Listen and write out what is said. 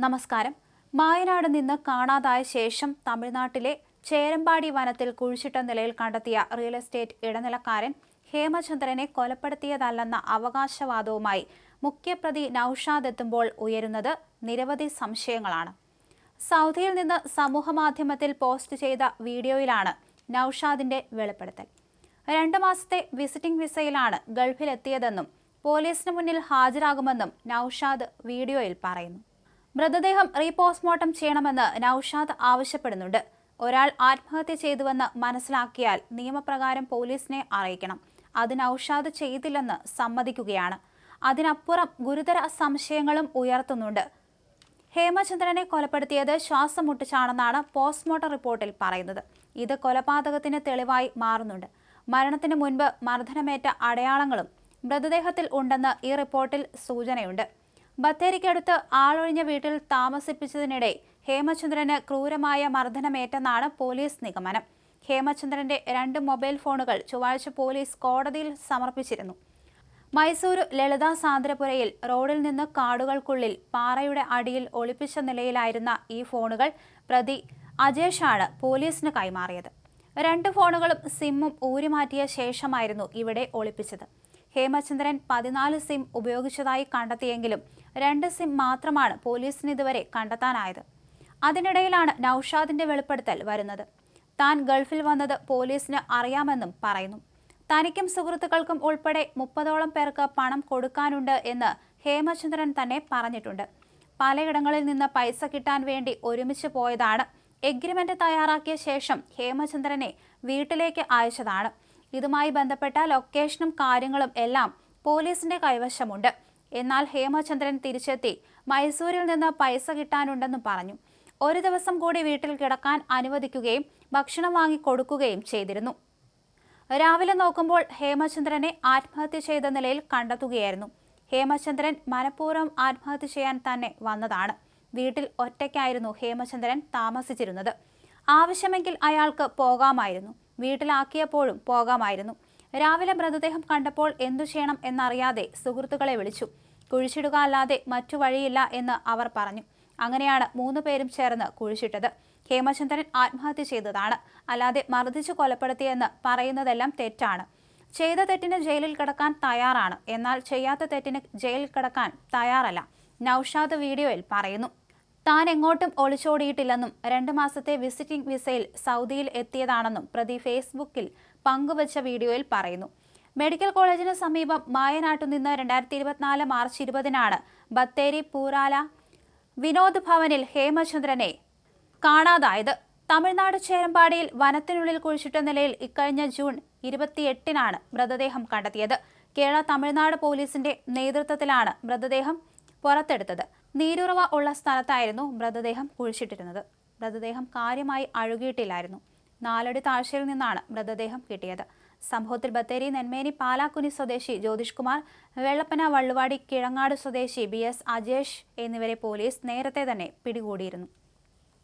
നമസ്കാരം. മായനാട് നിന്ന് കാണാതായ ശേഷം തമിഴ്നാട്ടിലെ ചേരമ്പാടി വനത്തിൽ കുഴിച്ചിട്ട നിലയിൽ കണ്ടെത്തിയ റിയൽ എസ്റ്റേറ്റ് ഇടനിലക്കാരൻ ഹേമചന്ദ്രനെ കൊലപ്പെടുത്തിയതല്ലെന്ന അവകാശവാദവുമായി മുഖ്യപ്രതി നൌഷാദ് എത്തുമ്പോൾ ഉയരുന്നത് നിരവധി സംശയങ്ങളാണ്. സൗദിയിൽ നിന്ന് സമൂഹമാധ്യമത്തിൽ പോസ്റ്റ് ചെയ്ത വീഡിയോയിലാണ് നൌഷാദിന്റെ വെളിപ്പെടുത്തൽ. 2 മാസത്തെ വിസിറ്റിംഗ് വിസയിലാണ് ഗൾഫിലെത്തിയതെന്നും പോലീസിന് മുന്നിൽ ഹാജരാകുമെന്നും നൌഷാദ് വീഡിയോയിൽ പറയുന്നു. മൃതദേഹം റീപോസ്റ്റ്മോർട്ടം ചെയ്യണമെന്ന് നൌഷാദ് ആവശ്യപ്പെടുന്നുണ്ട്. ഒരാൾ ആത്മഹത്യ ചെയ്തുവെന്ന് മനസ്സിലാക്കിയാൽ നിയമപ്രകാരം പോലീസിനെ അറിയിക്കണം. അത് നൌഷാദ് ചെയ്തില്ലെന്ന് സമ്മതിക്കുകയാണ്. അതിനപ്പുറം ഗുരുതര സംശയങ്ങളും ഉയർത്തുന്നുണ്ട്. ഹേമചന്ദ്രനെ കൊലപ്പെടുത്തിയത് ശ്വാസം മുട്ടിച്ചാണെന്നാണ് പോസ്റ്റ്മോർട്ടം റിപ്പോർട്ടിൽ പറയുന്നത്. ഇത് കൊലപാതകത്തിന് തെളിവായി മാറുന്നുണ്ട്. മരണത്തിന് മുൻപ് മർദ്ദനമേറ്റ അടയാളങ്ങളും മൃതദേഹത്തിൽ ഉണ്ടെന്ന് ഈ റിപ്പോർട്ടിൽ സൂചനയുണ്ട്. ബത്തേരിക്കടുത്ത് ആളൊഴിഞ്ഞ വീട്ടിൽ താമസിപ്പിച്ചതിനിടെ ഹേമചന്ദ്രന് ക്രൂരമായ മർദ്ദനമേറ്റെന്നാണ് പോലീസ് നിഗമനം. ഹേമചന്ദ്രന്റെ 2 മൊബൈൽ ഫോണുകൾ ചൊവ്വാഴ്ച പോലീസ് കോടതിയിൽ സമർപ്പിച്ചിരുന്നു. മൈസൂരു ലളിതാ സാന്ദ്രപുരയിൽ റോഡിൽ നിന്ന് കാടുകൾക്കുള്ളിൽ പാറയുടെ അടിയിൽ ഒളിപ്പിച്ച നിലയിലായിരുന്ന ഈ ഫോണുകൾ പ്രതി അജേഷാണ് പോലീസിന് കൈമാറിയത്. 2 ഫോണുകളും സിമ്മും ഊരിമാറ്റിയ ശേഷമായിരുന്നു ഇവിടെ ഒളിപ്പിച്ചത്. ഹേമചന്ദ്രൻ 14 സിം ഉപയോഗിച്ചതായി കണ്ടെത്തിയെങ്കിലും 2 സിം മാത്രമാണ് പോലീസിന് ഇതുവരെ കണ്ടെത്താനായത്. അതിനിടയിലാണ് നൌഷാദിന്റെ വെളിപ്പെടുത്തൽ വരുന്നത്. താൻ ഗൾഫിൽ വന്നത് പോലീസിന് അറിയാമെന്നും പറയുന്നു. തനിക്കും സുഹൃത്തുക്കൾക്കും ഉൾപ്പെടെ 30ഓളം പേർക്ക് പണം കൊടുക്കാനുണ്ട് എന്ന് ഹേമചന്ദ്രൻ തന്നെ പറഞ്ഞിട്ടുണ്ട്. പലയിടങ്ങളിൽ നിന്ന് പൈസ കിട്ടാൻ വേണ്ടി ഒരുമിച്ച് പോയതാണ്. എഗ്രിമെന്റ് തയ്യാറാക്കിയ ശേഷം ഹേമചന്ദ്രനെ വീട്ടിലേക്ക് അയച്ചതാണ്. ഇതുമായി ബന്ധപ്പെട്ട ലൊക്കേഷനും കാര്യങ്ങളും എല്ലാം പോലീസിന്റെ കൈവശമുണ്ട്. എന്നാൽ ഹേമചന്ദ്രൻ തിരിച്ചെത്തി മൈസൂരിൽ നിന്ന് പൈസ കിട്ടാനുണ്ടെന്ന് പറഞ്ഞു. ഒരു ദിവസം കൂടി വീട്ടിൽ കിടക്കാൻ അനുവദിക്കുകയും ഭക്ഷണം വാങ്ങിക്കൊടുക്കുകയും ചെയ്തിരുന്നു. രാവിലെ നോക്കുമ്പോൾ ഹേമചന്ദ്രനെ ആത്മഹത്യ ചെയ്ത നിലയിൽ കണ്ടെത്തുകയായിരുന്നു. ഹേമചന്ദ്രൻ മനഃപൂർവ്വം ആത്മഹത്യ ചെയ്യാൻ തന്നെ വന്നതാണ്. വീട്ടിൽ ഒറ്റയ്ക്കായിരുന്നു ഹേമചന്ദ്രൻ താമസിച്ചിരുന്നത്. ആവശ്യമെങ്കിൽ അയാൾക്ക് പോകാമായിരുന്നു. വീട്ടിലാക്കിയപ്പോഴും പോകാമായിരുന്നു. രാവിലെ മൃതദേഹം കണ്ടപ്പോൾ എന്തു ചെയ്യണം എന്നറിയാതെ സുഹൃത്തുക്കളെ വിളിച്ചു. കുഴിച്ചിടുക അല്ലാതെ മറ്റു വഴിയില്ല എന്ന് അവർ പറഞ്ഞു. അങ്ങനെയാണ് 3 പേരും ചേർന്ന് കുഴിച്ചിട്ടത്. ഹേമചന്ദ്രൻ ആത്മഹത്യ ചെയ്തതാണ്, അല്ലാതെ മർദ്ദിച്ചു കൊലപ്പെടുത്തിയെന്ന് പറയുന്നതെല്ലാം തെറ്റാണ്. ചെയ്ത തെറ്റിന് ജയിലിൽ കിടക്കാൻ തയ്യാറാണ്, എന്നാൽ ചെയ്യാത്ത തെറ്റിന് ജയിലിൽ കിടക്കാൻ തയ്യാറല്ല, നൌഷാദ് വീഡിയോയിൽ പറയുന്നു. താൻ എങ്ങോട്ടും ഒളിച്ചോടിയിട്ടില്ലെന്നും 2 മാസത്തെ വിസിറ്റിംഗ് വിസയിൽ സൗദിയിൽ എത്തിയതാണെന്നും പ്രതി ഫേസ്ബുക്കിൽ പങ്കുവച്ച വീഡിയോയിൽ പറയുന്നു. മെഡിക്കൽ കോളേജിന് സമീപം മായനാട്ടുനിന്ന് 2024 മാർച്ച് 20-നാണ് ബത്തേരി പൂരാല വിനോദ് ഭവനിൽ ഹേമചന്ദ്രനെ കാണാതായത്. തമിഴ്നാട് ചേരമ്പാടിയിൽ വനത്തിനുള്ളിൽ കുഴിച്ചിട്ട നിലയിൽ ഇക്കഴിഞ്ഞ ജൂൺ 28-നാണ് മൃതദേഹം കണ്ടെത്തിയത്. കേരള തമിഴ്നാട് പോലീസിന്റെ നേതൃത്വത്തിലാണ് മൃതദേഹം പുറത്തെടുത്തത്. നീരുറവ ഉള്ള സ്ഥലത്തായിരുന്നു മൃതദേഹം കുഴിച്ചിട്ടിരുന്നത്. മൃതദേഹം കാര്യമായി അഴുകിയിട്ടില്ലായിരുന്നു. 4 അടി താഴ്ചയിൽ നിന്നാണ് മൃതദേഹം കിട്ടിയത്. സംഭവത്തിൽ ബത്തേരി നെന്മേനി പാലാക്കുനി സ്വദേശി ജ്യോതിഷ് കുമാർ, വെള്ളപ്പന വള്ളുവാടി കിഴങ്ങാട് സ്വദേശി BS അജേഷ് എന്നിവരെ പോലീസ് നേരത്തെ തന്നെ പിടികൂടിയിരുന്നു.